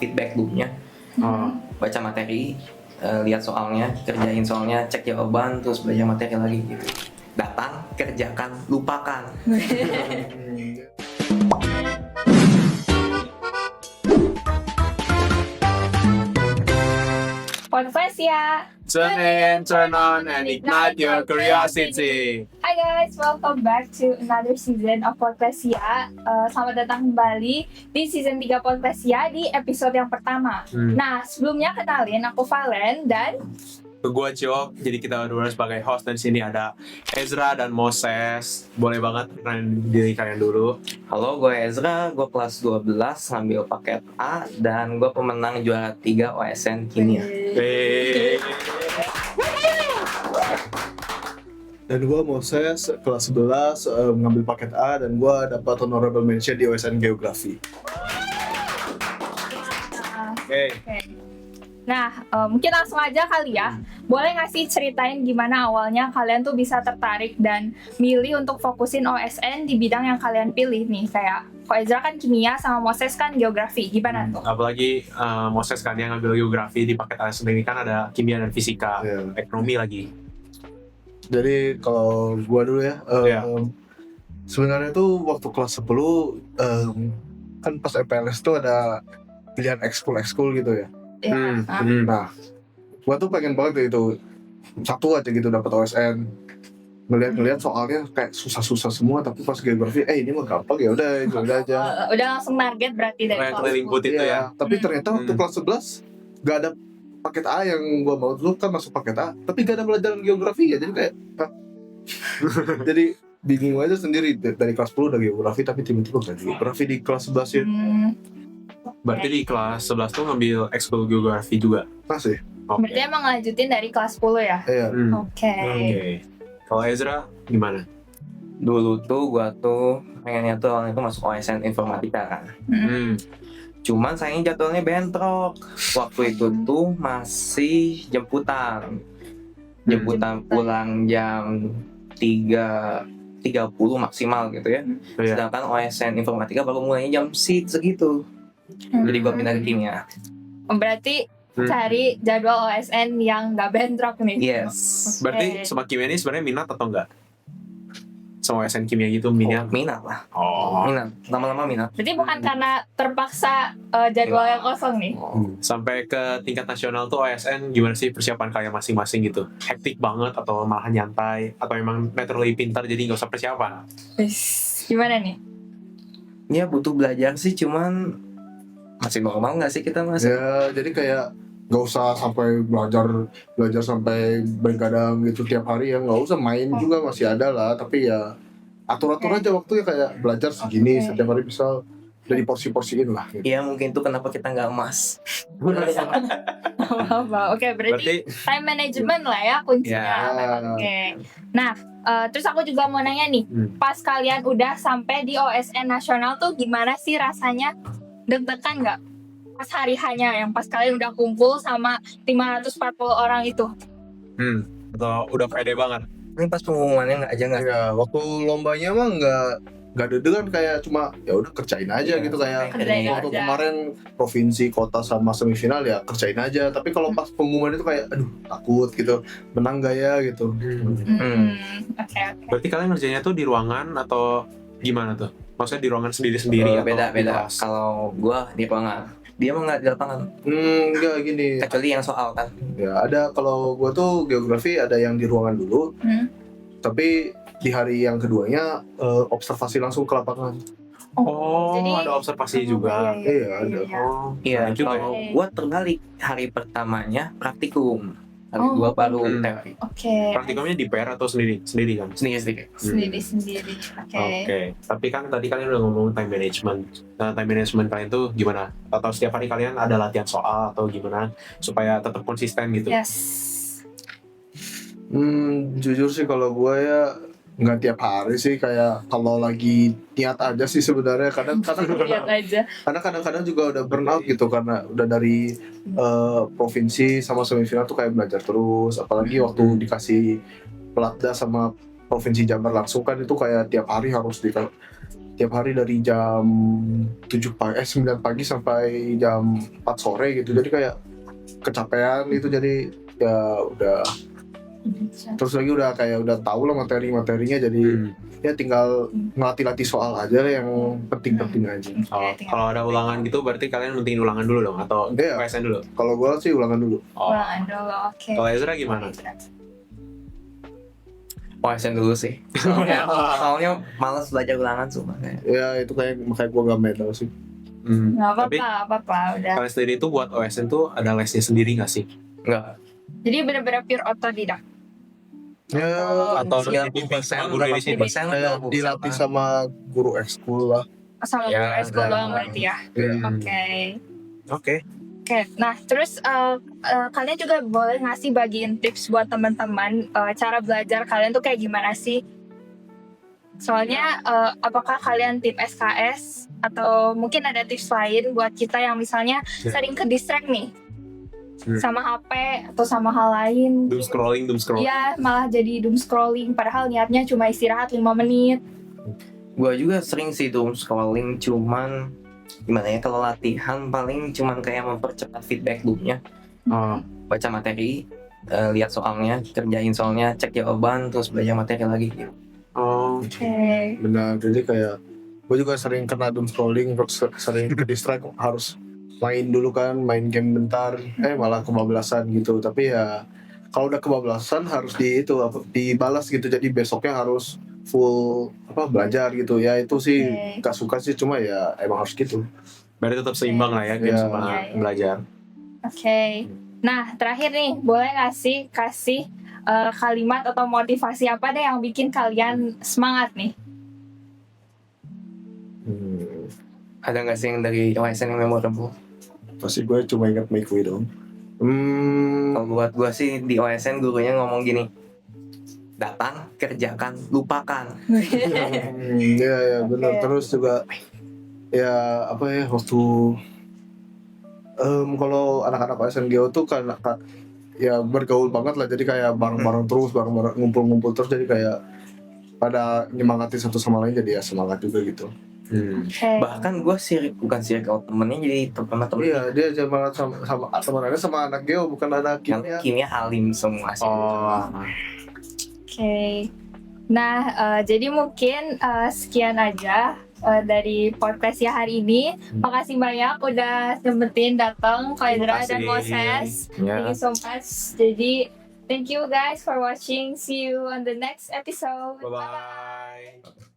feedback dulunya, baca materi, lihat soalnya, kerjain soalnya, cek jawaban, terus belajar materi lagi gitu. Datang, kerjakan, lupakan. Podcast ya. Turn in, turn on, and ignite your curiosity. Hi guys, welcome back to another season of Podcast ya. Selamat datang kembali di season 3 Podcast ya di episode yang pertama. Nah, sebelumnya kenalin aku Valen dan Gue Ciok, jadi kita berdua sebagai host dan sini ada Ezra dan Moses. Boleh banget kenalin diri kalian dulu. Halo, gue Ezra, gue kelas 12, ngambil paket A, dan gue pemenang juara 3 OSN Kimia. Dan gue Moses, kelas 11, ngambil paket A, dan gue dapat honorable mention di OSN Geografi. Oke. Nah, mungkin langsung aja kali ya. Boleh nggak sih ceritain gimana awalnya kalian tuh bisa tertarik dan milih untuk fokusin OSN di bidang yang kalian pilih nih? Kayak kok Ezra kan kimia sama Moses kan geografi. Gimana tuh? Apalagi Moses kan yang ngambil geografi di paket A sendiri kan ada kimia dan fisika, Iya. ekonomi lagi. Jadi kalau gue dulu ya, Iya. sebenarnya tuh waktu kelas 10, kan pas EPLS tuh ada pilihan ekskul gitu ya. Ya, Nah, gue tuh pengen banget itu satu aja gitu dapat OSN. Ngeliat soalnya kayak susah-susah semua, tapi pas geografi, ini mah gampang ya udah itu aja. udah langsung target berarti dari Yang kelas keliling 10. putih itu ya. Tapi ternyata waktu kelas 11 gak ada paket A yang gue mau. Dulu kan masuk paket A, tapi gak ada pelajaran geografi ya, jadi kayak jadi bingung aja sendiri. Dari kelas 10 udah geografi, tapi tiba-tiba gak ada geografi di kelas 11 ya. Berarti di kelas 11 tuh ngambil ekskul geografi juga. Masih? Oke. Berarti emang lanjutin dari kelas 10 ya? Iya. Oke. Oke. Kalau Ezra gimana? Dulu tuh gue tuh pengennya tuh awalnya tuh masuk OSN Informatika kan. Cuman sayangnya jadwalnya bentrok. Waktu itu tuh masih jemputan pulang jam 3.30 maksimal gitu ya. Iya. Sedangkan OSN Informatika baru mulainya jam segitu. Jadi gue pindah ke kimia. Berarti cari jadwal OSN yang gak bentrok nih. Yes. Berarti sama kimia ini sebenarnya minat atau enggak? Sama OSN kimia gitu minat? Minat lah. Oh. Minat. Lama-lama minat. Berarti bukan karena terpaksa jadwalnya kosong nih. Sampai ke tingkat nasional tuh OSN gimana sih persiapan kalian masing-masing gitu? Hektik banget atau malah nyantai? Atau emang naturally pintar jadi nggak usah persiapan? Gimana nih? Ya butuh belajar sih, cuman masih normal nggak sih kita masih? Ya, jadi kayak gak usah sampai belajar sampai begadang gitu tiap hari ya, nggak usah main juga masih ada lah, tapi ya atur-atur aja waktunya, kayak belajar segini setiap hari bisa udah diporsi-porsiin lah gitu. Iya, mungkin tuh kenapa kita nggak emas. Oke, berarti time management lah ya kuncinya. Ya. Oke. Nah, terus aku juga mau nanya nih, pas kalian udah sampai di OSN nasional tuh gimana sih rasanya? Deg-degan nggak? Pas hari hanya yang pas kalian udah kumpul sama 540 orang itu. Atau udah pede banget? Ini pas pengumumannya nggak? Ya, waktu lombanya mah nggak deg-degan, kayak cuma ya udah kerjain aja gitu, kayak Kerjain waktu aja. kemarin provinsi, kota sama semifinal ya kerjain aja, tapi kalau pas pengumuman itu kayak aduh takut gitu, menang gak ya gitu. Oke. Berarti kalian ngerjainnya tuh di ruangan atau gimana tuh? Maksudnya di ruangan sendiri-sendiri atau di Beda. kelas? Kalau gua di ruangan, dia mah nggak di lapangan. Enggak gini. Kecuali yang soal kan. Ya ada, kalau gua tuh geografi ada yang di ruangan dulu, tapi di hari yang keduanya observasi langsung ke lapangan. Oh, Jadi- ada observasi juga. Iya, ada. Oh, Iya. keren juga ya. Kalau gua terbalik, hari pertamanya praktikum, hari kedua baru teori. Oke. Praktikumnya di PR atau sendiri kan? Sendiri. Sendiri. Oke. Oke, tapi kan tadi kalian udah ngomong time management. Nah, time management kalian tuh gimana? Atau setiap hari kalian ada latihan soal atau gimana supaya tetap konsisten gitu? Yes. Jujur sih kalau gua ya nggak tiap hari sih, kayak kalau lagi niat aja sih sebenarnya. Lihat aja. Karena kadang-kadang juga udah burnout gitu, karena udah dari provinsi sama semifinal tuh kayak belajar terus, apalagi waktu dikasih pelatda sama provinsi Jabar langsung kan, itu kayak tiap hari harus tiap hari dari jam 9 pagi sampai jam 4 sore gitu. Jadi kayak kecapean itu, jadi ya udah, terus lagi udah kayak udah tahu lah materinya, jadi ya tinggal ngelatih-latih soal aja lah yang penting-penting aja. Oh, kalau ada ulangan gitu berarti kalian mentingin ulangan dulu dong atau Iya. OSN dulu? Kalau gue sih ulangan dulu. Oh. Ulangan dulu, oke. Kalau Ezra gimana? OSN dulu sih. Soalnya malas belajar ulangan sumpah. Ya itu kayak makanya gue gak medal sih. Nggak Tapi apa-apa, udah. kalian sendiri itu buat OSN tuh ada lesnya sendiri nggak sih? Enggak. Jadi benar-benar pure otodidak. Ya Atau 90% sama guru di sini? 80% kayak dilatih sama guru ekskul lah. Sama Ya, guru ekskul dan- doang berarti ya. Oke. Oke. Oke, nah terus kalian juga boleh ngasih bagiin tips buat teman-teman cara belajar kalian tuh kayak gimana sih? Soalnya apakah kalian tim SKS atau mungkin ada tips lain buat kita yang misalnya sering ke distract nih sama HP atau sama hal lain? Doom scrolling. Iya, malah jadi doom scrolling padahal niatnya cuma istirahat 5 menit. Gua juga sering sih doom scrolling, cuman gimana ya, kalau latihan paling cuman kayak mempercepat feedback loopnya. Oh. Baca materi, lihat soalnya, kerjain soalnya, cek jawaban, terus belajar materi lagi gitu. Oh. Oke. Benar, jadi kayak gue juga sering kena doom scrolling, sering ke distract, harus main dulu kan, main game bentar, malah kebablasan gitu. Tapi ya kalau udah kebablasan harus dibalas gitu, jadi besoknya harus full belajar gitu ya. Itu sih Oke. gak suka sih, cuma ya emang harus gitu. Berarti tetap seimbang lah ya game Iya. sama Iya. belajar. Oke. Nah, terakhir nih, boleh nggak sih kasih kalimat atau motivasi apa deh yang bikin kalian semangat nih? Ada nggak sih yang dari OSN yang memorable? Pasti gue cuma ingat make way dong. Kalau buat gua sih di OSN gurunya ngomong gini, datang, kerjakan, lupakan. Iya ya benar. Oke. Terus juga ya waktu kalau anak-anak SNGO tuh kan ya bergaul banget lah, jadi kayak bareng-bareng terus, bareng-bareng ngumpul-ngumpul terus, jadi kayak pada nyemangati satu sama lain, jadi ya semangat juga gitu. Oke. Bahkan gua bukan circle temennya, jadi temen-temen Iya, dia semangat sama temanannya sama anak Geo, bukan anak yang kimia. kimia alim semua sih. Oh. Oke. Nah, jadi mungkin sekian aja dari podcast ya hari ini. Makasih banyak udah sempetin datang Kak Ezra dan Moses. Thank Ya. you so much. Jadi, thank you guys for watching. See you on the next episode. Bye bye.